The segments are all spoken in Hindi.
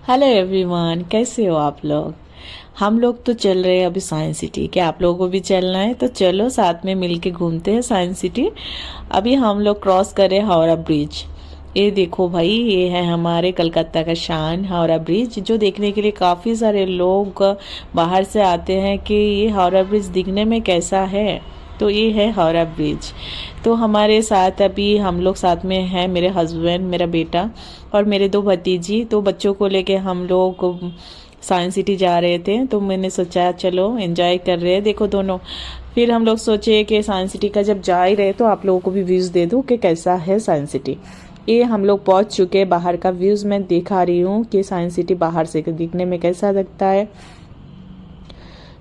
हेलो एवरीवन, कैसे हो आप लोग। हम लोग तो चल रहे हैं अभी साइंस सिटी। क्या आप लोगों को भी चलना है? तो चलो साथ में मिलके घूमते हैं साइंस सिटी। अभी हम लोग क्रॉस कर रहे हैं हावड़ा ब्रिज। ये देखो भाई, ये है हमारे कलकत्ता का शान हावड़ा ब्रिज, जो देखने के लिए काफ़ी सारे लोग बाहर से आते हैं कि ये हावड़ा ब्रिज दिखने में कैसा है। तो ये है हावड़ा ब्रिज। तो हमारे साथ अभी हम लोग साथ में हैं, मेरे हस्बैंड, मेरा बेटा और मेरे दो भतीजी। तो बच्चों को लेके हम लोग साइंस सिटी जा रहे थे, तो मैंने सोचा चलो एंजॉय कर रहे हैं देखो दोनों। फिर हम लोग सोचे कि साइंस सिटी का जब जा ही रहे तो आप लोगों को भी व्यूज़ दे दूँ कि कैसा है साइंस सिटी। ये हम लोग पहुंच चुके हैं, बाहर का व्यूज़ मैं दिखा रही हूँ कि साइंस सिटी बाहर से दिखने में कैसा लगता है।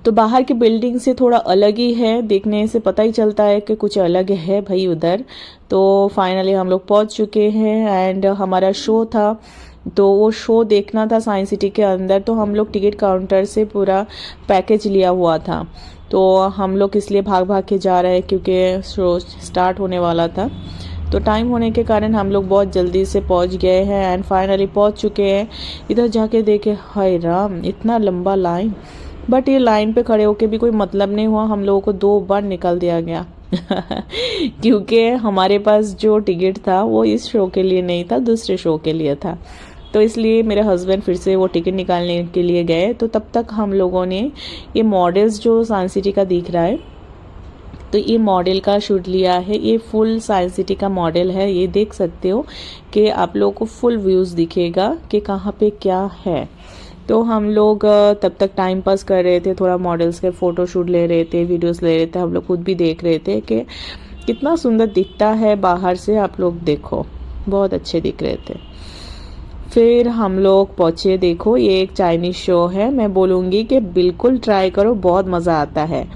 तो बाहर की बिल्डिंग से थोड़ा अलग ही है, देखने से पता ही चलता है कि कुछ अलग है भाई उधर। तो फाइनली हम लोग पहुंच चुके हैं एंड हमारा शो था, तो वो शो देखना था साइंस सिटी के अंदर। तो हम लोग टिकट काउंटर से पूरा पैकेज लिया हुआ था। तो हम लोग इसलिए भाग भाग के जा रहे हैं क्योंकि शो स्टार्ट होने वाला था। तो टाइम होने के कारण हम लोग बहुत जल्दी से पहुंच गए हैं एंड फाइनली पहुंच चुके हैं। इधर जाके देखे, हाय राम, इतना लंबा लाइन। बट ये लाइन पे खड़े होके भी कोई मतलब नहीं हुआ, हम लोगों को 2 बार निकल दिया गया क्योंकि हमारे पास जो टिकट था वो इस शो के लिए नहीं था, दूसरे शो के लिए था। तो इसलिए मेरे हस्बैंड फिर से वो टिकट निकालने के लिए गए। तो तब तक हम लोगों ने ये मॉडल्स जो साइंस सिटी का दिख रहा है, तो ये मॉडल का शूट लिया है। ये फुल साइंस सिटी का मॉडल है, ये देख सकते हो कि आप लोगों को फुल व्यूज़ दिखेगा कि कहाँ पे क्या है। तो हम लोग तब तक टाइम पास कर रहे थे, थोड़ा मॉडल्स के फ़ोटो शूट ले रहे थे, वीडियोस ले रहे थे। हम लोग खुद भी देख रहे थे कि कितना सुंदर दिखता है बाहर से। आप लोग देखो, बहुत अच्छे दिख रहे थे। फिर हम लोग पहुँचे, देखो ये एक चाइनीज़ शो है, मैं बोलूँगी कि बिल्कुल ट्राई करो, बहुत मज़ा आता है।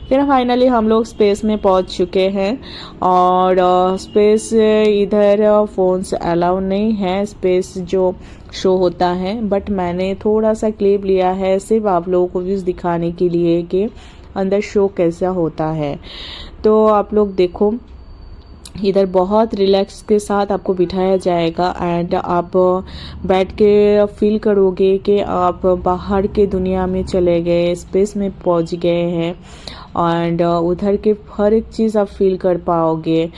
फिर फाइनली हम लोग स्पेस में पहुंच चुके हैं और स्पेस इधर फ़ोन्स अलाउ नहीं है, स्पेस जो शो होता है। बट मैंने थोड़ा सा क्लिप लिया है सिर्फ आप लोगों को व्यूज़ दिखाने के लिए कि अंदर शो कैसा होता है। तो आप लोग देखो, इधर बहुत रिलैक्स के साथ आपको बिठाया जाएगा एंड आप बैठ के फील करोगे कि आप बाहर के दुनिया में चले गए, स्पेस में पहुंच गए हैं एंड उधर के हर एक चीज़ आप फील कर पाओगे।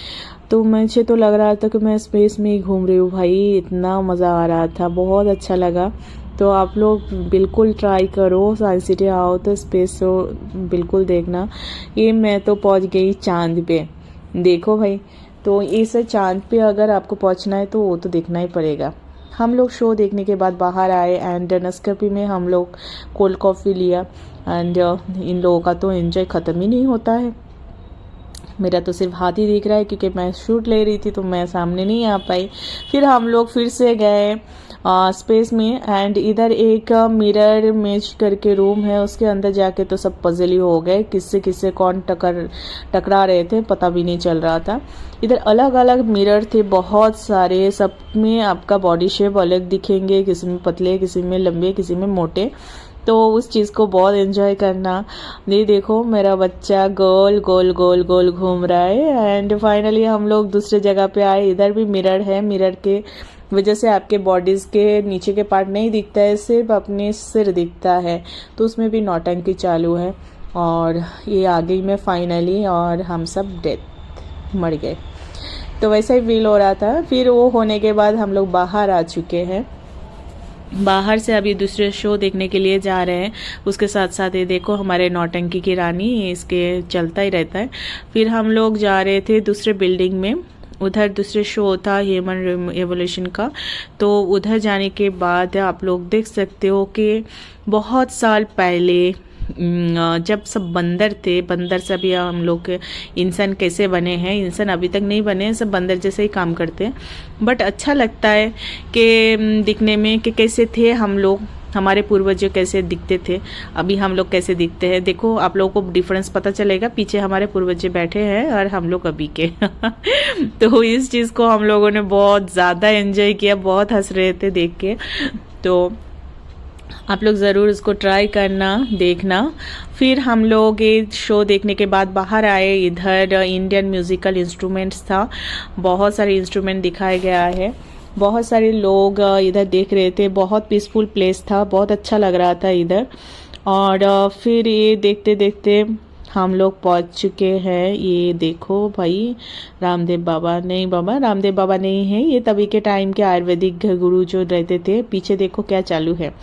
तो मुझे तो लग रहा था कि मैं स्पेस में ही घूम रही हूँ भाई, इतना मज़ा आ रहा था, बहुत अच्छा लगा। तो आप लोग बिल्कुल ट्राई करो, साइंस सिटी आओ तो स्पेस शो बिल्कुल देखना। ये मैं तो पहुँच गई चांद पे, देखो भाई। तो इस चांद पे अगर आपको पहुंचना है तो वो तो देखना ही पड़ेगा। हम लोग शो देखने के बाद बाहर आए एंड नेस्कैफे में हम लोग कोल्ड कॉफ़ी लिया एंड इन लोगों का तो एंजॉय ख़त्म ही नहीं होता है। मेरा तो सिर्फ हाथ ही दिख रहा है क्योंकि मैं शूट ले रही थी तो मैं सामने नहीं आ पाई। फिर हम लोग फिर से गए स्पेस में एंड इधर एक मिरर इमेज करके रूम है, उसके अंदर जाके तो सब पजल ही हो गए, किससे किससे कौन टकरा रहे थे पता भी नहीं चल रहा था। इधर अलग अलग मिरर थे बहुत सारे, सब में आपका बॉडी शेप अलग दिखेंगे, किसी में पतले, किसी में लंबे, किसी में मोटे। तो उस चीज़ को बहुत एंजॉय करना। ये देखो मेरा बच्चा गोल गोल गोल गोल घूम रहा है एंड फाइनली हम लोग दूसरे जगह पे आए। इधर भी मिरर है, मिरर के वजह से आपके बॉडीज़ के नीचे के पार्ट नहीं दिखता है, सिर्फ अपने सिर दिखता है। तो उसमें भी नौटंकी चालू है और ये आ गई मैं फाइनली और हम सब डेथ मर गए। तो वैसा ही फील हो रहा था। फिर वो होने के बाद हम लोग बाहर आ चुके हैं, बाहर से अभी दूसरे शो देखने के लिए जा रहे हैं। उसके साथ साथ ये देखो हमारे नौटंकी की रानी, इसके चलता ही रहता है। फिर हम लोग जा रहे थे दूसरे बिल्डिंग में, उधर दूसरे शो था ह्यूमन एवोल्यूशन का। तो उधर जाने के बाद आप लोग देख सकते हो कि बहुत साल पहले जब सब बंदर थे, बंदर से अभी हम लोग इंसान कैसे बने हैं, इंसान अभी तक नहीं बने हैं, सब बंदर जैसे ही काम करते हैं। बट अच्छा लगता है कि दिखने में कि कैसे थे हम लोग, हमारे पूर्वज कैसे दिखते थे, अभी हम लोग कैसे दिखते हैं। देखो आप लोगों को डिफरेंस पता चलेगा, पीछे हमारे पूर्वज बैठे हैं और हम लोग अभी के तो इस चीज़ को हम लोगों ने बहुत ज़्यादा एंजॉय किया, बहुत हंस रहे थे देख के। तो आप लोग ज़रूर इसको ट्राई करना, देखना। फिर हम लोग ये शो देखने के बाद बाहर आए। इधर इंडियन म्यूज़िकल इंस्ट्रूमेंट्स था, बहुत सारे इंस्ट्रूमेंट दिखाया गया है बहुत सारे लोग इधर देख रहे थे। बहुत पीसफुल प्लेस था, बहुत अच्छा लग रहा था इधर। और फिर ये देखते देखते हम लोग पहुंच चुके हैं। ये देखो भाई, रामदेव बाबा, नहीं बाबा रामदेव बाबा नहीं है, ये तभी के टाइम के आयुर्वेदिक गुरु जो रहते थे। पीछे देखो क्या चालू है।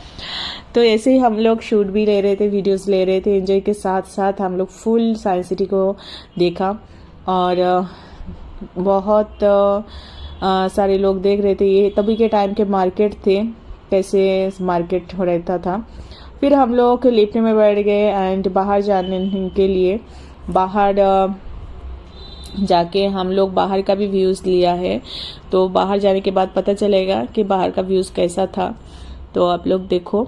तो ऐसे ही हम लोग शूट भी ले रहे थे, वीडियोस ले रहे थे, एंजॉय के साथ साथ हम लोग फुल साइंस सिटी को देखा। और बहुत सारे लोग देख रहे थे। ये तभी के टाइम के मार्केट थे, कैसे मार्केट हो रहता था। फिर हम लोग लिफ्ट में बैठ गए एंड बाहर जाने के लिए बाहर जाके हम लोग बाहर का भी व्यूज़ लिया है। तो बाहर जाने के बाद पता चलेगा कि बाहर का व्यूज़ कैसा था। तो आप लोग देखो,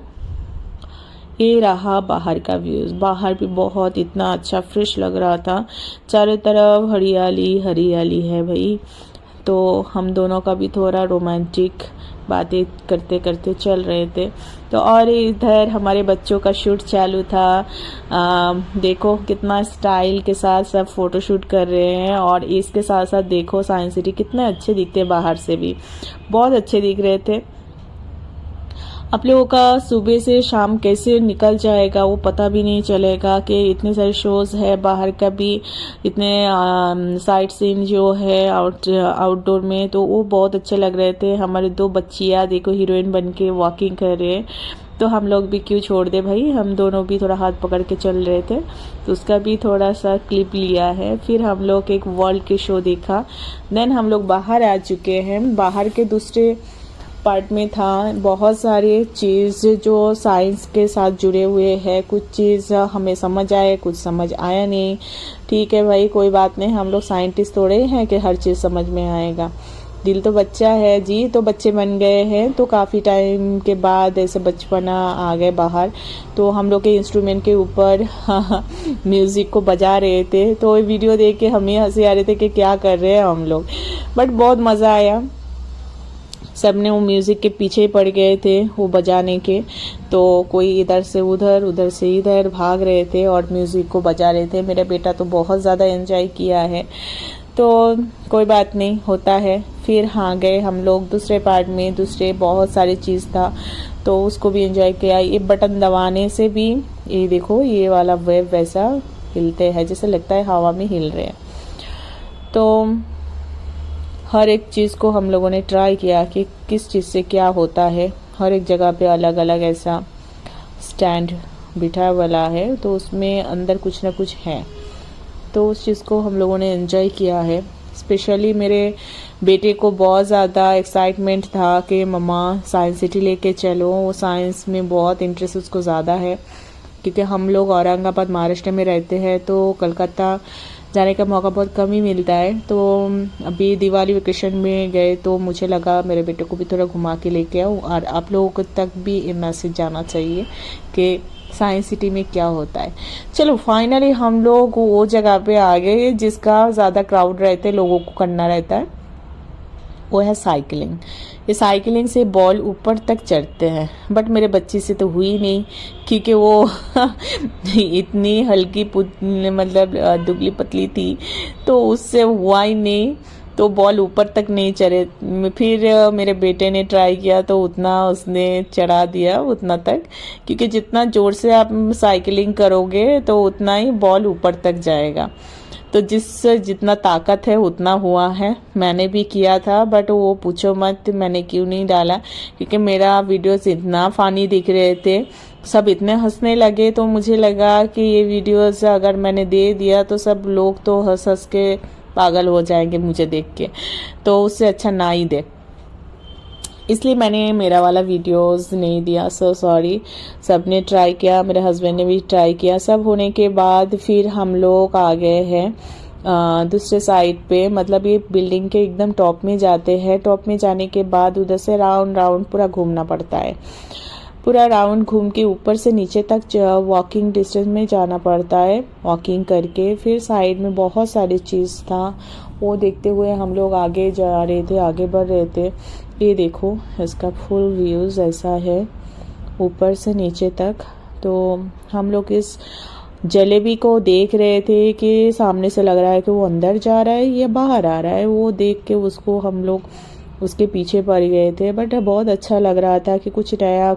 ये रहा बाहर का व्यूज़। बाहर भी बहुत इतना अच्छा फ्रेश लग रहा था, चारों तरफ हरियाली हरियाली है भाई। तो हम दोनों का भी थोड़ा रोमांटिक बातें करते करते चल रहे थे। तो और इधर हमारे बच्चों का शूट चालू था। देखो कितना स्टाइल के साथ सब फोटो शूट कर रहे हैं। और इसके साथ साथ देखो साइंस सिटी कितने अच्छे दिखते हैं, बाहर से भी बहुत अच्छे दिख रहे थे। आप लोगों का सुबह से शाम कैसे निकल जाएगा वो पता भी नहीं चलेगा कि इतने सारे शोज है बाहर का भी, इतने साइट सीन जो है आउटडोर में, तो वो बहुत अच्छे लग रहे थे। हमारे दो बच्चियाँ देखो हीरोइन बन के वॉकिंग कर रहे हैं। तो हम लोग भी क्यों छोड़ दे भाई, हम दोनों भी थोड़ा हाथ पकड़ के चल रहे थे, तो उसका भी थोड़ा सा क्लिप लिया है। फिर हम लोग एक वर्ल्ड के शो देखा। देन हम लोग बाहर आ चुके हैं। बाहर के दूसरे पार्ट में था बहुत सारे चीज़ जो साइंस के साथ जुड़े हुए हैं। कुछ चीज़ हमें समझ आए, कुछ समझ आया नहीं। ठीक है भाई, कोई बात नहीं, हम लोग साइंटिस्ट थोड़े हैं कि हर चीज़ समझ में आएगा। दिल तो बच्चा है जी, तो बच्चे बन गए हैं। तो काफ़ी टाइम के बाद ऐसे बचपना आ गए बाहर। तो हम लोग के इंस्ट्रूमेंट के ऊपर म्यूज़िक को बजा रहे थे। तो वीडियो देख के हमें हंसी आ रहे थे कि क्या कर रहे हैं हम लोग, बट बहुत मज़ा आया। सब ने वो म्यूज़िक के पीछे ही पड़ गए थे वो बजाने के। तो कोई इधर से उधर, उधर से इधर भाग रहे थे और म्यूज़िक को बजा रहे थे। मेरा बेटा तो बहुत ज़्यादा एंजॉय किया है। तो कोई बात नहीं, होता है। फिर हाँ गए हम लोग दूसरे पार्ट में, दूसरे बहुत सारी चीज़ था तो उसको भी एंजॉय किया। ये बटन दबाने से भी ये देखो ये वाला वेव वैसा हिलते हैं, जैसे लगता है हवा में हिल रहे हैं। तो हर एक चीज़ को हम लोगों ने ट्राई किया कि किस चीज़ से क्या होता है। हर एक जगह पे अलग अलग ऐसा स्टैंड बिठा वाला है, तो उसमें अंदर कुछ ना कुछ है। तो उस चीज़ को हम लोगों ने एंजॉय किया है। स्पेशली मेरे बेटे को बहुत ज़्यादा एक्साइटमेंट था कि मम्मा साइंस सिटी लेके चलो। वो साइंस में बहुत इंटरेस्ट उसको ज़्यादा है, क्योंकि हम लोग औरंगाबाद महाराष्ट्र में रहते हैं, तो कलकत्ता जाने का मौका बहुत कम ही मिलता है। तो अभी दिवाली वेकेशन में गए तो मुझे लगा मेरे बेटे को भी थोड़ा घुमा के लेके आऊँ, और आप लोगों तक भी ये मैसेज जाना चाहिए कि साइंस सिटी में क्या होता है। चलो फाइनली हम लोग वो जगह पे आ गए जिसका ज़्यादा क्राउड रहते लोगों को करना रहता है, वो है साइकिलिंग। ये साइकिलिंग से बॉल ऊपर तक चढ़ते हैं, बट मेरे बच्चे से तो हुई नहीं, क्योंकि वो इतनी हल्की मतलब दुबली पतली थी, तो उससे हुआ ही नहीं। तो बॉल ऊपर तक नहीं चढ़े। फिर मेरे बेटे ने ट्राई किया तो उतना उसने चढ़ा दिया उतना तक, क्योंकि जितना ज़ोर से आप साइकिलिंग करोगे तो उतना ही बॉल ऊपर तक जाएगा। तो जितना ताकत है उतना हुआ है। मैंने भी किया था, बट वो पूछो मत मैंने क्यों नहीं डाला, क्योंकि मेरा वीडियोस इतना फ़नी दिख रहे थे, सब इतने हंसने लगे। तो मुझे लगा कि ये वीडियोस अगर मैंने दे दिया तो सब लोग तो हंस हंस के पागल हो जाएंगे मुझे देख के, तो उससे अच्छा ना ही दे। इसलिए मैंने मेरा वाला वीडियोस नहीं दिया। So sorry. सब ने ट्राई किया, मेरे हस्बैंड ने भी ट्राई किया। सब होने के बाद फिर हम लोग आ गए हैं दूसरे साइड पे, मतलब ये बिल्डिंग के एकदम टॉप में जाते हैं। टॉप में जाने के बाद उधर से राउंड राउंड पूरा घूमना पड़ता है। पूरा राउंड घूम के ऊपर से नीचे तक वॉकिंग डिस्टेंस में जाना पड़ता है। वॉकिंग करके फिर साइड में बहुत सारी चीज़ था, वो देखते हुए हम लोग आगे जा रहे थे, आगे बढ़ रहे थे। ये देखो इसका फुल व्यूज़ ऐसा है ऊपर से नीचे तक। तो हम लोग इस जलेबी को देख रहे थे कि सामने से लग रहा है कि वो अंदर जा रहा है या बाहर आ रहा है। वो देख के उसको हम लोग उसके पीछे पड़ गए थे। बट बहुत अच्छा लग रहा था कि कुछ नया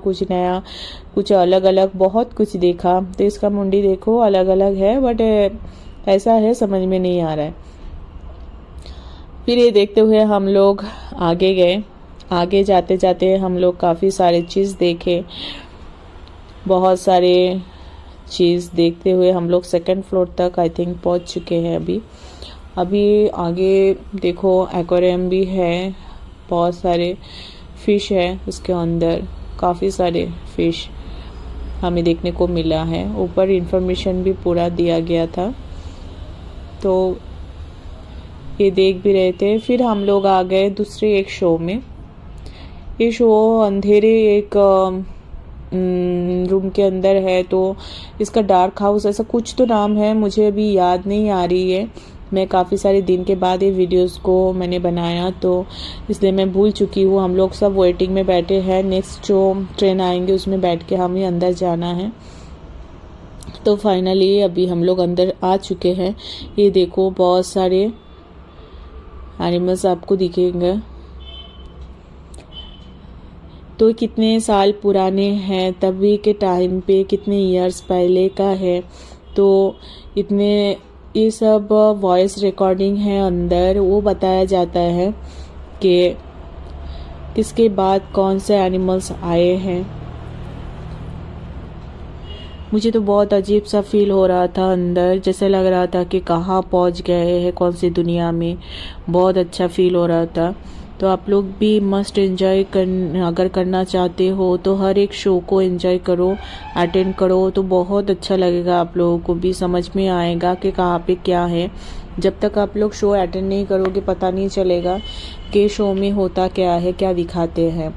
कुछ अलग अलग बहुत कुछ देखा। तो इसका मुंडी देखो अलग अलग है, बट ऐसा है समझ में नहीं आ रहा है। फिर ये देखते हुए हम लोग आगे गए। आगे जाते जाते हम लोग काफ़ी सारे चीज़ देखे। बहुत सारे चीज़ देखते हुए हम लोग सेकंड फ्लोर तक आई थिंक पहुंच चुके हैं। अभी आगे देखो एक्वेरियम भी है, बहुत सारे फिश है उसके अंदर, काफ़ी सारे फिश हमें देखने को मिला है। ऊपर इंफॉर्मेशन भी पूरा दिया गया था, तो ये देख भी रहे थे। फिर हम लोग आ गए दूसरे एक शो में। ये शो अंधेरे एक रूम के अंदर है, तो इसका डार्क हाउस ऐसा कुछ तो नाम है, मुझे अभी याद नहीं आ रही है। मैं काफ़ी सारे दिन के बाद ये वीडियोस को मैंने बनाया, तो इसलिए मैं भूल चुकी हूँ। हम लोग सब वेटिंग में बैठे हैं, नेक्स्ट जो ट्रेन आएंगे उसमें बैठ के हमें अंदर जाना है। तो फाइनली अभी हम लोग अंदर आ चुके हैं। ये देखो बहुत सारे एनिमल्स आपको दिखेंगे। तो कितने साल पुराने हैं, तभी के टाइम पे कितने इयर्स पहले का है। तो इतने ये सब वॉइस रिकॉर्डिंग है अंदर, वो बताया जाता है कि किसके बाद कौन से एनिमल्स आए हैं। मुझे तो बहुत अजीब सा फील हो रहा था अंदर, जैसे लग रहा था कि कहाँ पहुँच गए हैं, कौन सी दुनिया में। बहुत अच्छा फील हो रहा था। तो आप लोग भी मस्ट एंजॉय अगर करना चाहते हो तो हर एक शो को एंजॉय करो, अटेंड करो, तो बहुत अच्छा लगेगा। आप लोगों को भी समझ में आएगा कि कहाँ पे क्या है। जब तक आप लोग शो अटेंड नहीं करोगे पता नहीं चलेगा कि शो में होता क्या है, क्या दिखाते हैं।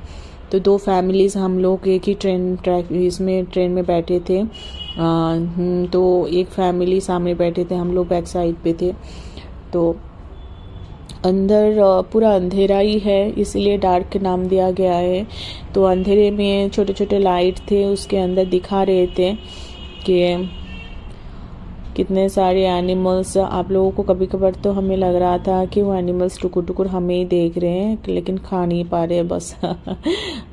तो दो फैमिलीज़ हम लोग एक ही ट्रेन में बैठे थे। तो एक फैमिली सामने बैठे थे, हम लोग बैक साइड पे थे। तो अंदर पूरा अंधेरा ही है, इसलिए डार्क नाम दिया गया है। तो अंधेरे में छोटे छोटे लाइट थे, उसके अंदर दिखा रहे थे कि कितने सारे एनिमल्स। आप लोगों को कभी कभार तो हमें लग रहा था कि वो एनिमल्स टुकुर टुकुर हमें ही देख रहे हैं, लेकिन खा नहीं पा रहे बस।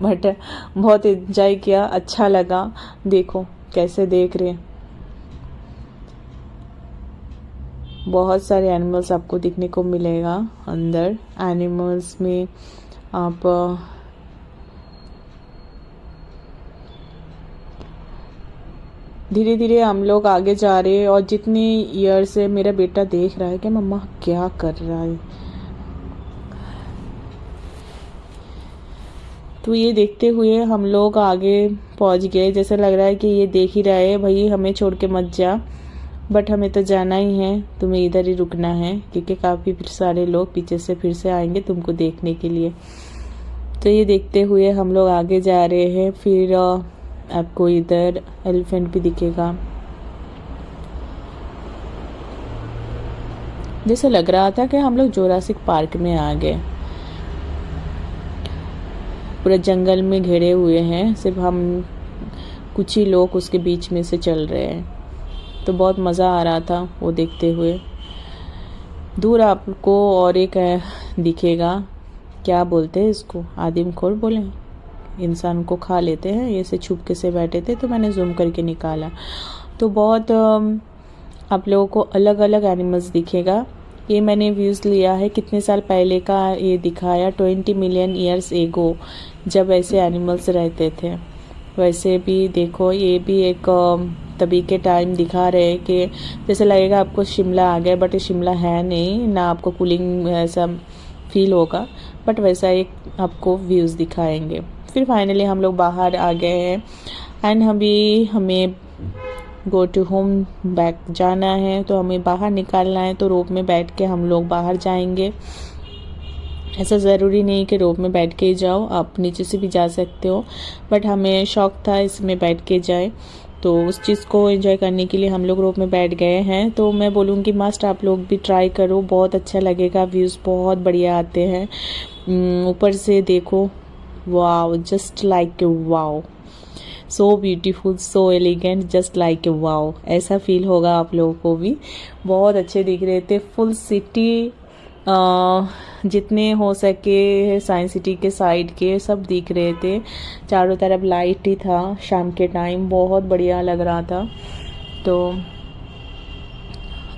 बट बहुत एंजॉय किया, अच्छा लगा। देखो कैसे देख रहे हैं, बहुत सारे एनिमल्स आपको दिखने को मिलेगा अंदर। एनिमल्स में आप धीरे धीरे हम लोग आगे जा रहे हैं। और जितनी ईयर से मेरा बेटा देख रहा है कि मम्मा क्या कर रहा है, तो ये देखते हुए हम लोग आगे पहुंच गए। जैसे लग रहा है कि ये देख ही रहा है, भाई हमें छोड़ के मत जा। बट हमें तो जाना ही है, तुम्हें इधर ही रुकना है, क्योंकि काफ़ी फिर सारे लोग पीछे से फिर से आएंगे तुमको देखने के लिए। तो ये देखते हुए हम लोग आगे जा रहे हैं। फिर आपको इधर एलिफेंट भी दिखेगा। जैसे लग रहा था कि हम लोग जोरासिक पार्क में आ गए। पूरा जंगल में घिरे हुए हैं, सिर्फ हम कुछ ही लोग उसके बीच में से चल रहे हैं। तो बहुत मज़ा आ रहा था वो देखते हुए। दूर आपको और एक दिखेगा, क्या बोलते हैं इसको, आदिमखोर बोले, इंसान को खा लेते हैं। ये से छुपके से बैठे थे, तो मैंने जूम करके निकाला। तो बहुत आप लोगों को अलग अलग एनिमल्स दिखेगा। ये मैंने व्यूज़ लिया है, कितने साल पहले का ये दिखाया, 20 मिलियन ईयर्स एगो, जब ऐसे एनिमल्स रहते थे। वैसे भी देखो, ये भी एक तभी के टाइम दिखा रहे हैं कि जैसे लगेगा आपको शिमला आ गए, बट ये शिमला है नहीं ना, आपको कूलिंग ऐसा फील होगा, बट वैसा एक आपको व्यूज़ दिखाएंगे। फिर फाइनली हम लोग बाहर आ गए हैं एंड हमें गो टू होम बैक जाना है। तो हमें बाहर निकालना है, तो रोप में बैठ के हम लोग बाहर जाएंगे। ऐसा ज़रूरी नहीं कि रोप में बैठ के ही जाओ, आप नीचे से भी जा सकते हो, बट हमें शौक था इसमें बैठ के जाए, तो उस चीज़ को एंजॉय करने के लिए हम लोग रोप में बैठ गए हैं। तो मैं बोलूँगी मस्ट आप लोग भी ट्राई करो, बहुत अच्छा लगेगा। व्यूज़ बहुत बढ़िया आते हैं। ऊपर से देखो, wow, just like wow, so beautiful, so elegant, just like wow, ऐसा फील होगा आप लोगों को भी। बहुत अच्छे दिख रहे थे। फुल सिटी जितने हो सके साइंस सिटी के साइड के सब दिख रहे थे। चारों तरफ लाइट ही था, शाम के टाइम बहुत बढ़िया लग रहा था। तो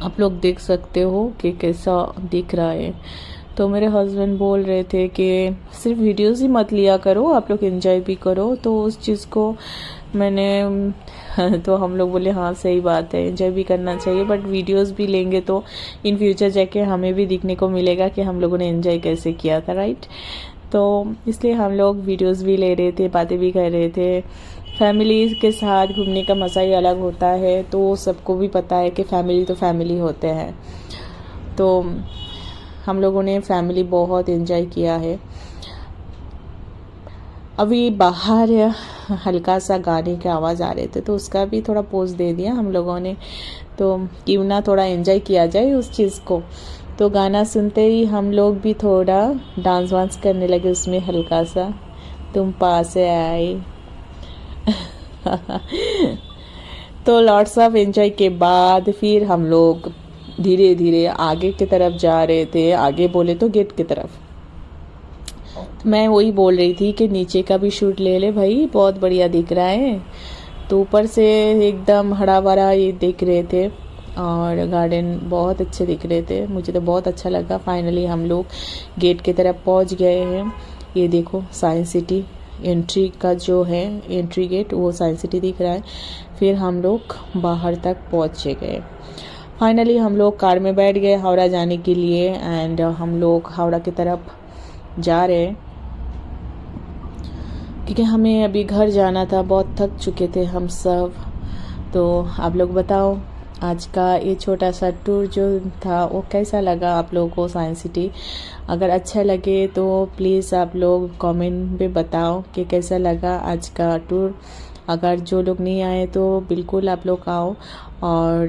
आप लोग देख सकते हो कि कैसा दिख रहा है। तो मेरे हस्बैंड बोल रहे थे कि सिर्फ वीडियोस ही मत लिया करो, आप लोग एंजॉय भी करो। तो उस चीज़ को मैंने तो हम लोग बोले हाँ सही बात है, एंजॉय भी करना चाहिए, बट वीडियोस भी लेंगे तो इन फ्यूचर जाके हमें भी दिखने को मिलेगा कि हम लोगों ने एंजॉय कैसे किया था, राइट। तो इसलिए हम लोग वीडियोस भी ले रहे थे, बातें भी कर रहे थे। फैमिली के साथ घूमने का मज़ा ही अलग होता है। तो सबको भी पता है कि फैमिली तो फैमिली होते हैं। तो हम लोगों ने फैमिली बहुत एंजॉय किया है। अभी बाहर हल्का सा गाने के आवाज़ आ रहे थे तो उसका भी थोड़ा पोज दे दिया हम लोगों ने। तो क्यों ना थोड़ा एंजॉय किया जाए उस चीज़ को। तो गाना सुनते ही हम लोग भी थोड़ा डांस वांस करने लगे उसमें हल्का सा, तुम पास आए। तो लॉट्स ऑफ एंजॉय के बाद फिर हम लोग धीरे धीरे आगे की तरफ जा रहे थे। आगे बोले तो गेट की तरफ। मैं वही बोल रही थी कि नीचे का भी शूट ले ले भाई, बहुत बढ़िया दिख रहा है। तो ऊपर से एकदम हरा भरा ये दिख रहे थे और गार्डन बहुत अच्छे दिख रहे थे। मुझे तो बहुत अच्छा लगा। फाइनली हम लोग गेट की तरफ पहुंच गए हैं। ये देखो साइंस सिटी एंट्री का जो है एंट्री गेट, वो साइंस सिटी दिख रहा है। फिर हम लोग बाहर तक पहुँचे गए। फाइनली हम लोग कार में बैठ गए हावड़ा जाने के लिए एंड हम लोग हावड़ा की तरफ जा रहे हैं क्योंकि हमें अभी घर जाना था। बहुत थक चुके थे हम सब। तो आप लोग बताओ आज का ये छोटा सा टूर जो था वो कैसा लगा आप लोगों को साइंस सिटी। अगर अच्छा लगे तो प्लीज़ आप लोग कमेंट में बताओ कि कैसा लगा आज का टूर। अगर जो लोग नहीं आए तो बिल्कुल आप लोग आओ और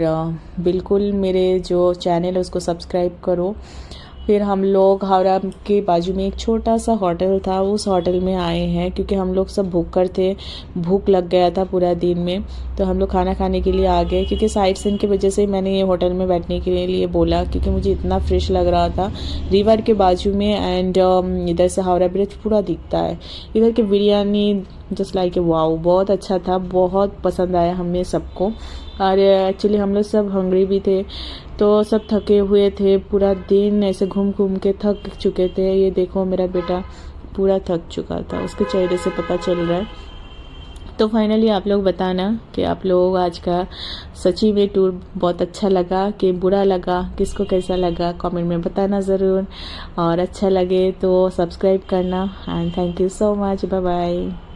बिल्कुल मेरे जो चैनल है उसको सब्सक्राइब करो। फिर हम लोग हावड़ा के बाजू में एक छोटा सा होटल था, उस होटल में आए हैं क्योंकि हम लोग सब भूखकर थे, भूख लग गया था पूरा दिन में। तो हम लोग खाना खाने के लिए आ गए क्योंकि साइट सीन की वजह से मैंने ये होटल में बैठने के लिए बोला क्योंकि मुझे इतना फ्रेश लग रहा था रिवर के बाजू में। एंड इधर से हावड़ा ब्रिज पूरा दिखता है। इधर की biryani just like a wow, बहुत अच्छा था, बहुत पसंद आया हमें सबको। और एक्चुअली हम लोग सब हंग्री भी थे तो सब थके हुए थे, पूरा दिन ऐसे घूम घूम के थक चुके थे। ये देखो मेरा बेटा पूरा थक चुका था, उसके चेहरे से पता चल रहा है। तो फाइनली आप लोग बताना कि आप लोग आज का सच्ची में टूर बहुत अच्छा लगा कि बुरा लगा, किसको कैसा लगा कमेंट में बताना ज़रूर। और अच्छा लगे तो सब्सक्राइब करना and thank you so much, bye bye.